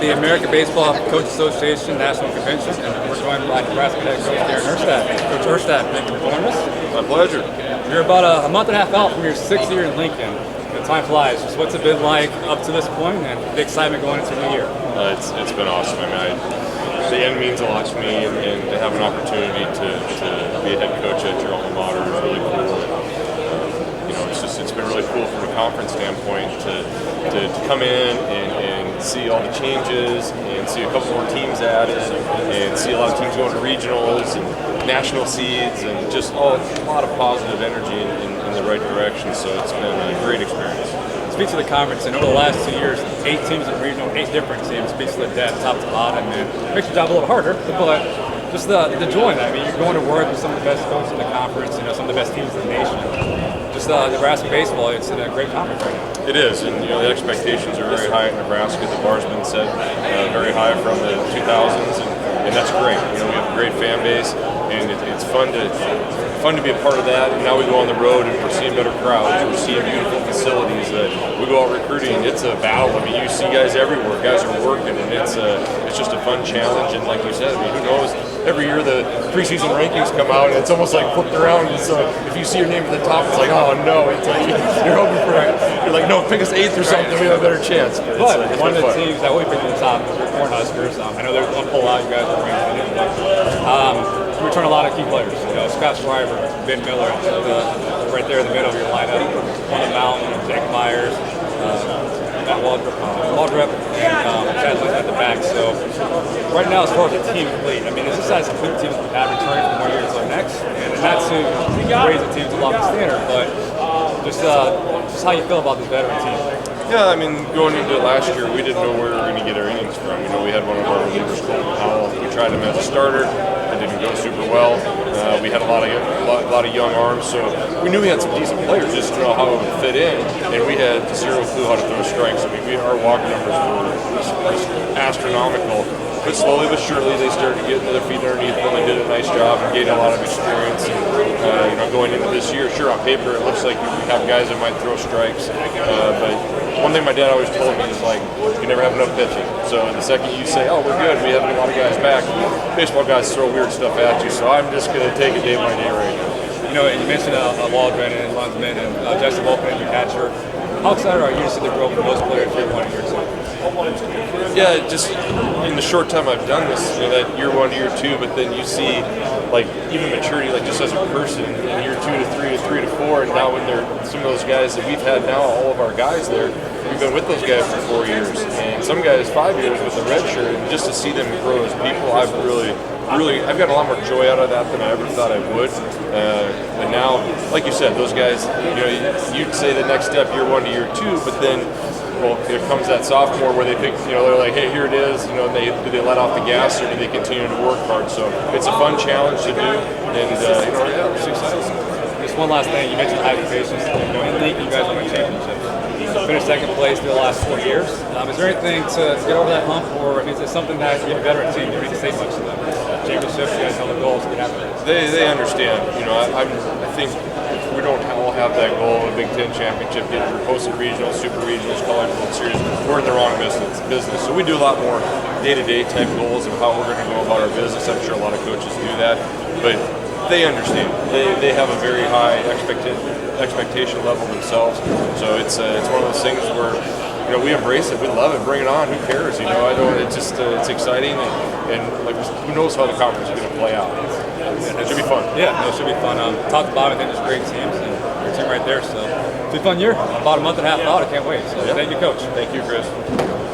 the American Baseball Coach Association National Convention, and we're joined by Nebraska head coach Darin Erstad. Coach Erstad, thank you for joining us. My pleasure. You're about a month and a half out from your 6th year in Lincoln. Time flies. Just what's it been like up to this point, and the excitement going into the new year? It's been awesome. I mean, the end means a lot to me, and to have an opportunity to be a head coach at your alma mater is really cool. It's been really cool from a conference standpoint to come in and see all the changes and see a couple more teams added and see a lot of teams going to regionals and national seeds and just a lot of positive energy in the right direction. So it's been a great experience. Speaks to the conference, and over the last 2 years, 8 teams in regional, 8 different teams. Speaks to the depth, top to bottom, and makes your job a little harder. But just the joy in that. I mean, you're going to work with some of the best coaches in the conference, some of the best teams in the nation. Just Nebraska baseball, it's in a great conference right now. It is, and the expectations are very high at Nebraska. The bar's been set very high from the 2000s, and that's great. We have a great fan base, and it's fun to be a part of that. And now we go on the road, and we're seeing better crowds. We're seeing beautiful facilities. We go out recruiting. It's a battle. I mean, you see guys everywhere. Guys are working, and it's just a fun challenge. And like you said, I mean, who knows? Every year the preseason rankings come out, and it's almost like flipped around. And so if you see your name at the top, it's like, oh no! It's like you're hoping for it. You're like, no, pick us 8th or something. We have a better chance. But one of the teams that we picked at the top was the Cornhuskers. I know there's one pull-out. You guys are bringing it in. We return a lot of key players. Scott Schreiber, Ben Miller, right there in the middle of your lineup. On the mountain, Jake Myers, Matt Waldrop, and Chad Lynn at the back. So right now, as far as the team complete, I mean, is this as complete team as we have returning from 1 year to the next? And not to raise the team to a lofty standard, but just how you feel about this veteran team. Yeah, I mean, going into last year, we didn't know where we were going to get our innings from. We had one of our relievers, Powell. We tried him as a starter. It didn't go super well. We had a lot of young arms, so we knew we had some decent players, just to know how it would fit in. And we had zero clue how to throw strikes. I mean, our walk numbers were just astronomical. But slowly but surely, they started getting their feet underneath them. They did a nice job and gained a lot of experience. And going into this year, sure, on paper, it looks like we have guys that might throw strikes. But one thing my dad always told me is, like, you never have enough pitching. So the second you say, oh, we're good, we have a lot of guys back, baseball guys throw weird stuff at you. So I'm just going to take it day by day right now. And you mentioned Waldron and Lunsman and Justin Volkman, your catcher. How excited are you to see the growth of those players year 1 and year 2? Yeah, just in the short time I've done this, that year 1, year 2, but then you see, like, even maturity, like, just as a person in year 2 to 3 to 3 to 4, and now when they're some of those guys that we've had now, all of our guys there, we've been with those guys for 4 years, and some guys 5 years with the red shirt, and just to see them grow as people, I've got a lot more joy out of that than I ever thought I would. And now, like you said, those guys, you'd say the next step year 1 to year 2, but then, well, here comes that sophomore where they think, they're like, hey, here it is. Do they let off the gas or do they continue to work hard? So it's a fun challenge to do, and yeah, we're excited. Just one last thing, you mentioned high expectations. In Lincoln, you guys won a championship. Finished second place through the last 4 years. Is there anything to get over that hump, or is it something that you're a veteran team? You don't need to say much to them. Championship, you guys know the goals to get after it. They understand. I think we don't all have that goal of a Big Ten championship, getting posted regionals, super regionals, college World Series. We're in the wrong business. So we do a lot more day-to-day type goals of how we're going to go about our business. I'm sure a lot of coaches do that, but they understand. They have a very high expectation level themselves. So it's one of those things where we embrace it. We love it. Bring it on. Who cares? It's exciting, and like, who knows how the conference is going to play out. It should be fun. Yeah, it should be fun. Top to bottom, I think there's great teams, and your team right there. So it's been a fun year. About a month and a half out. I can't wait. So Thank you, Coach. Thank you, Chris.